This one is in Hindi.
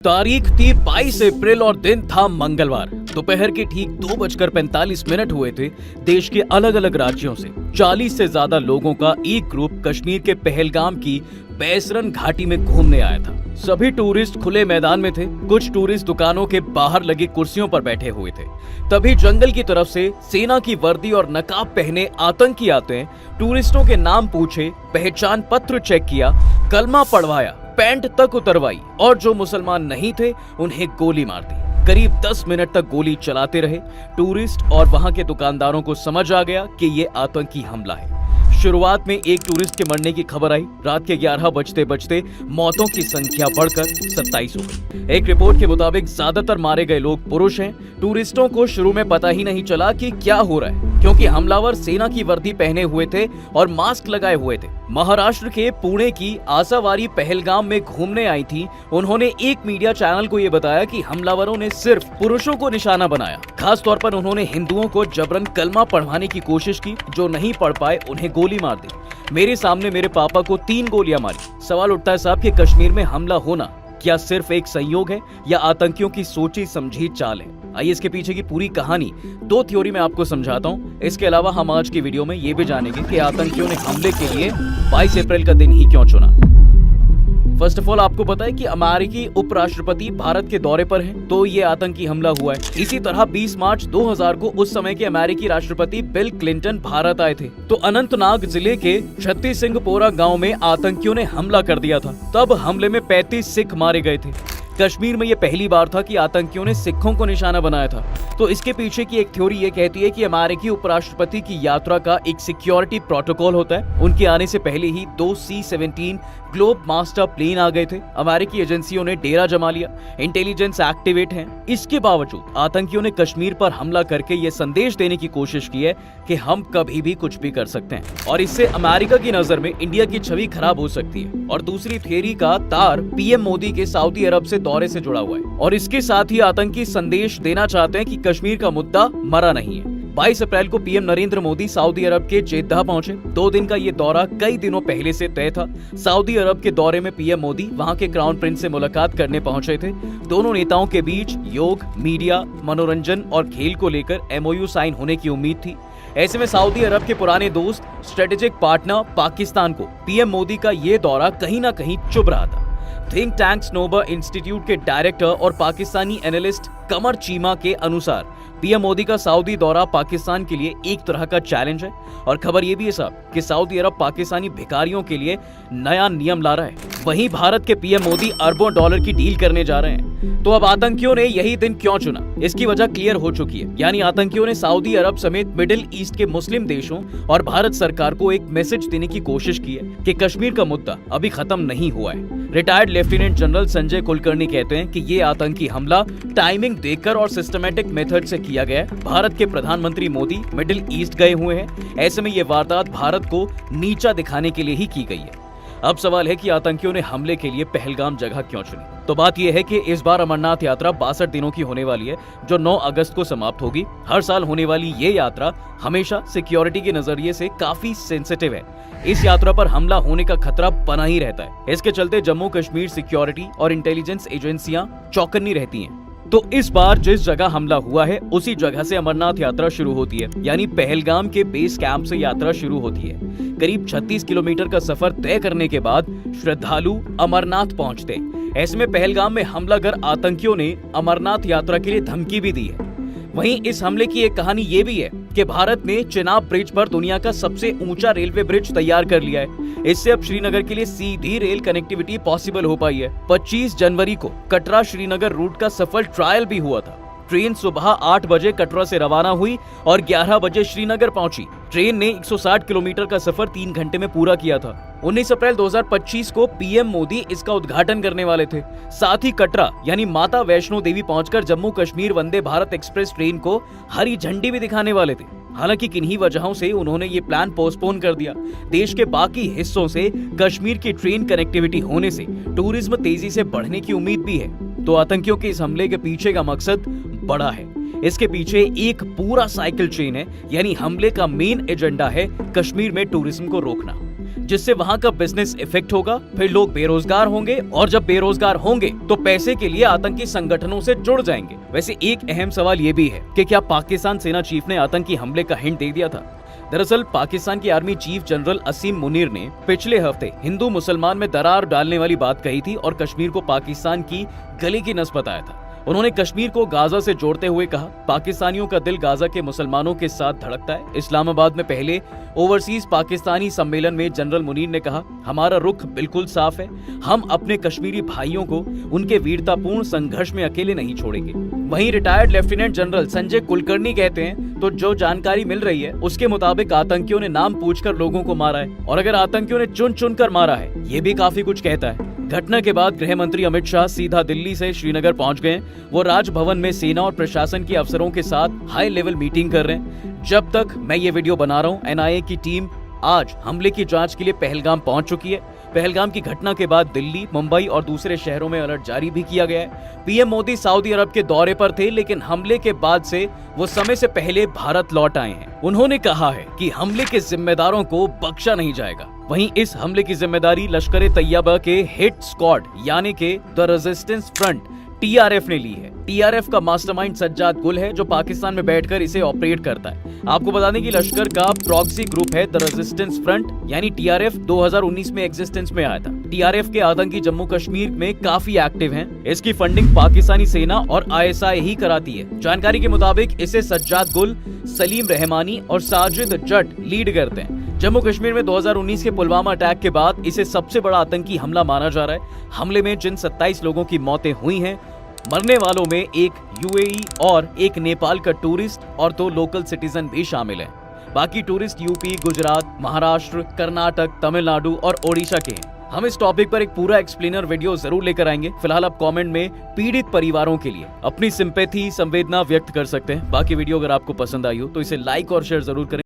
तारीख थी 22 अप्रैल और दिन था मंगलवार। दोपहर के ठीक 2:45 हुए थे। देश के अलग अलग राज्यों से 40 से ज्यादा लोगों का एक ग्रुप कश्मीर के पहलगाम की बैसरन घाटी में घूमने आया था। सभी टूरिस्ट खुले मैदान में थे। कुछ टूरिस्ट दुकानों के बाहर लगी कुर्सियों पर बैठे हुए थे। तभी जंगल की तरफ से सेना की वर्दी और नकाब पहने आतंकी आते हैं। टूरिस्टों के नाम पूछे, पहचान पत्र चेक किया, कलमा पढ़वाया, पैंट तक उतरवाई और जो मुसलमान नहीं थे उन्हें गोली मार दी। करीब 10 मिनट तक गोली चलाते रहे। टूरिस्ट और वहां के दुकानदारों को समझ आ गया कि ये आतंकी हमला है। शुरुआत में एक टूरिस्ट के मरने की खबर आई। रात के 11 बजते बजते मौतों की संख्या बढ़कर 27 हो गई। एक रिपोर्ट के मुताबिक ज्यादातर मारे गए लोग पुरुष हैं। टूरिस्टों को शुरू में पता ही नहीं चला कि क्या हो रहा है, क्योंकि हमलावर सेना की वर्दी पहने हुए थे और मास्क लगाए हुए थे। महाराष्ट्र के पुणे की आसावारी पहलगाम में घूमने आई थी। उन्होंने एक मीडिया चैनल को ये बताया कि हमलावरों ने सिर्फ पुरुषों को निशाना बनाया। खास तौर पर उन्होंने हिंदुओं को जबरन कलमा पढ़वाने की कोशिश की। जो नहीं पढ़ पाए उन्हें गोली मार दी। मेरे सामने मेरे पापा को 3 गोलियां मारी। सवाल उठता है साहब कि कश्मीर में हमला होना क्या सिर्फ एक संयोग है या आतंकियों की सोची समझी चाल है? आइए इसके पीछे की पूरी कहानी 2 थ्योरी में आपको समझाता हूँ। इसके अलावा हम आज की वीडियो में ये भी जानेंगे कि आतंकियों ने हमले के लिए 22 अप्रैल का दिन ही क्यों चुना। फर्स्ट ऑफ ऑल आपको पता है कि अमेरिकी उपराष्ट्रपति भारत के दौरे पर हैं, तो ये आतंकी हमला हुआ है। इसी तरह 20 मार्च 2000 को उस समय के अमेरिकी राष्ट्रपति बिल क्लिंटन भारत आए थे। तो अनंतनाग जिले के छत्तीस सिंहपोरा गांव में आतंकियों ने हमला कर दिया था। तब हमले में 35 सिख मारे गए थे। कश्मीर में ये पहली बार था कि आतंकियों ने सिखों को निशाना बनाया था। तो इसके पीछे की एक थ्योरी ये कहती है कि अमेरिकी उपराष्ट्रपति की यात्रा का एक सिक्योरिटी प्रोटोकॉल होता है। उनके आने से पहले ही 2 C-17 ग्लोब मास्टर प्लेन आ गए थे। अमेरिकी एजेंसियों ने डेरा जमा लिया। इंटेलिजेंस एक्टिवेट है। इसके बावजूद आतंकियों ने कश्मीर पर हमला करके ये संदेश देने की कोशिश की है कि हम कभी भी कुछ भी कर सकते हैं और इससे अमेरिका की नजर में इंडिया की छवि खराब हो सकती है। और दूसरी थ्योरी का तार पीएम मोदी के सऊदी अरब से दौरे से जुड़ा हुआ है और इसके साथ ही आतंकी संदेश देना चाहते हैं कि कश्मीर का मुद्दा मरा नहीं है। 22 अप्रैल को पीएम नरेंद्र मोदी सऊदी अरब के जेद्दाह पहुंचे। 2 दिन का ये दौरा कई दिनों पहले से तय था। सऊदी अरब के दौरे में पीएम मोदी वहां के क्राउन प्रिंस से मुलाकात करने पहुंचे थे। दोनों नेताओं के बीच योग, मीडिया, मनोरंजन और खेल को लेकर MOU साइन होने की उम्मीद थी। ऐसे में सऊदी अरब के पुराने दोस्त, स्ट्रेटेजिक पार्टनर पाकिस्तान को पीएम मोदी का ये दौरा कहीं ना कहीं चुभ रहा था। थिंक टैंक स्नोबर इंस्टीट्यूट के डायरेक्टर और पाकिस्तानी एनालिस्ट कमर चीमा के अनुसार पीएम मोदी का सऊदी दौरा पाकिस्तान के लिए एक तरह का चैलेंज है। और खबर ये भी है साहब कि सऊदी अरब पाकिस्तानी भिखारियों के लिए नया नियम ला रहा है। वहीं भारत के पीएम मोदी अरबों डॉलर की डील करने जा रहे हैं। तो अब आतंकियों ने यही दिन क्यों चुना, इसकी वजह क्लियर हो चुकी है। यानी आतंकियों ने सऊदी अरब समेत मिडिल ईस्ट के मुस्लिम देशों और भारत सरकार को एक मैसेज देने की कोशिश की है कि कश्मीर का मुद्दा अभी खत्म नहीं हुआ है। Retired lieutenant general Sanjay Kulkarni कहते हैं कि ये आतंकी हमला टाइमिंग देखकर और सिस्टमैटिक मेथड से किया गया है। भारत के प्रधानमंत्री मोदी मिडिल ईस्ट गए हुए हैं। ऐसे में ये वारदात भारत को नीचा दिखाने के लिए ही की गई है। अब सवाल है कि आतंकियों ने हमले के लिए पहलगाम जगह क्यों चुनी। तो बात यह है कि इस बार अमरनाथ यात्रा 62 दिनों की होने वाली है, जो 9 अगस्त को समाप्त होगी। हर साल होने वाली ये यात्रा हमेशा सिक्योरिटी के नजरिए से काफी सेंसिटिव है। इस यात्रा पर हमला होने का खतरा बना ही रहता है। इसके चलते जम्मू कश्मीर सिक्योरिटी और इंटेलिजेंस एजेंसियां चौकन्नी रहती हैं। तो इस बार जिस जगह हमला हुआ है उसी जगह से अमरनाथ यात्रा शुरू होती है। यानी पहलगाम के बेस कैंप से यात्रा शुरू होती है। करीब 36 किलोमीटर का सफर तय करने के बाद श्रद्धालु अमरनाथ पहुंचते हैं। ऐसे में पहलगाम में हमलावर आतंकियों ने अमरनाथ यात्रा के लिए धमकी भी दी है। वहीं इस हमले की एक कहानी ये भी है कि भारत ने चिनाब ब्रिज पर दुनिया का सबसे ऊंचा रेलवे ब्रिज तैयार कर लिया है। इससे अब श्रीनगर के लिए सीधी रेल कनेक्टिविटी पॉसिबल हो पाई है। 25 जनवरी को कटरा श्रीनगर रूट का सफल ट्रायल भी हुआ था। ट्रेन सुबह 8 बजे कटरा से रवाना हुई और 11 बजे श्रीनगर पहुंची। ट्रेन ने 160 किलोमीटर का सफर 3 घंटे में पूरा किया था। 19 अप्रैल 2025 को पीएम मोदी इसका उद्घाटन करने वाले थे। साथ ही कटरा यानी माता वैष्णो देवी पहुंचकर जम्मू कश्मीर वंदे भारत एक्सप्रेस ट्रेन को हरी झंडी भी दिखाने वाले थे। हालांकि किन्हीं वजहों से उन्होंने ये प्लान पोस्टपोन कर दिया। देश के बाकी हिस्सों से कश्मीर की ट्रेन कनेक्टिविटी होने से टूरिज्म तेजी से बढ़ने की उम्मीद भी है। तो आतंकियों के इस हमले के पीछे का मकसद बड़ा है। इसके पीछे एक पूरा साइकिल चेन है। यानी हमले का मेन एजेंडा है कश्मीर में टूरिज्म को रोकना। जिससे वहाँ का बिजनेस इफेक्ट होगा, फिर लोग बेरोजगार होंगे और जब बेरोजगार होंगे तो पैसे के लिए आतंकी संगठनों से जुड़ जाएंगे। वैसे एक अहम सवाल ये भी है कि क्या पाकिस्तान सेना चीफ ने आतंकी हमले का हिंट दे दिया था? दरअसल पाकिस्तान की आर्मी चीफ जनरल असीम मुनीर ने पिछले हफ्ते हिंदू मुसलमान में दरार डालने वाली बात कही थी और कश्मीर को पाकिस्तान की गले की नस बताया था। उन्होंने कश्मीर को गाजा से जोड़ते हुए कहा, पाकिस्तानियों का दिल गाजा के मुसलमानों के साथ धड़कता है। इस्लामाबाद में पहले ओवरसीज पाकिस्तानी सम्मेलन में जनरल मुनीर ने कहा, हमारा रुख बिल्कुल साफ है, हम अपने कश्मीरी भाइयों को उनके वीरतापूर्ण संघर्ष में अकेले नहीं छोड़ेंगे। वहीं retired lieutenant general Sanjay Kulkarni कहते हैं, तो जो जानकारी मिल रही है उसके मुताबिक आतंकियों ने नाम पूछकर लोगों को मारा है और अगर आतंकियों ने चुन चुन कर मारा है, ये भी काफी कुछ कहता है। घटना के बाद गृह मंत्री अमित शाह सीधा दिल्ली से श्रीनगर पहुंच गए। वो राजभवन में सेना और प्रशासन के अफसरों के साथ हाई लेवल मीटिंग कर रहे हैं। जब तक मैं ये वीडियो बना रहा हूं, एनआईए की टीम आज हमले की जांच के लिए पहलगाम पहुंच चुकी है। पहलगाम की घटना के बाद दिल्ली, मुंबई और दूसरे शहरों में अलर्ट जारी भी किया गया है। पीएम मोदी सऊदी अरब के दौरे पर थे, लेकिन हमले के बाद से वो समय से पहले भारत लौट आए हैं। उन्होंने कहा है कि हमले के जिम्मेदारों को बख्शा नहीं जाएगा। वहीं इस हमले की जिम्मेदारी लश्कर ए तैयबा के हिट स्क्वाड यानी के द रेजिस्टेंस फ्रंट टीआरएफ ने ली है। टीआरएफ का मास्टरमाइंड सज्जाद गुल है जो पाकिस्तान में बैठकर इसे ऑपरेट करता है। आपको बता दें कि लश्कर का प्रॉक्सी ग्रुप है द रेजिस्टेंस फ्रंट यानी टीआरएफ 2019 में एग्जिस्टेंस में आया था। टीआरएफ के आतंकी जम्मू कश्मीर में काफी एक्टिव हैं। इसकी फंडिंग पाकिस्तानी सेना और आईएसआई ही कराती है। जानकारी के मुताबिक इसे सज्जाद गुल, सलीम रहमानी और साजिद जट लीड करते हैं। जम्मू कश्मीर में 2019 के पुलवामा अटैक के बाद इसे सबसे बड़ा आतंकी हमला माना जा रहा है। हमले में जिन 27 लोगों की मौतें हुई हैं, मरने वालों में एक यूएई और एक नेपाल का टूरिस्ट और 2 लोकल सिटीजन भी शामिल हैं। बाकी टूरिस्ट यूपी, गुजरात, महाराष्ट्र, कर्नाटक, तमिलनाडु और ओडिशा के हैं। हम इस टॉपिक पर एक पूरा एक्सप्लेनर वीडियो जरूर लेकर आएंगे। फिलहाल आप कमेंट में पीड़ित परिवारों के लिए अपनी सिंपैथी, संवेदना व्यक्त कर सकते हैं। बाकी वीडियो अगर आपको पसंद आई हो तो इसे लाइक और शेयर जरूर करें।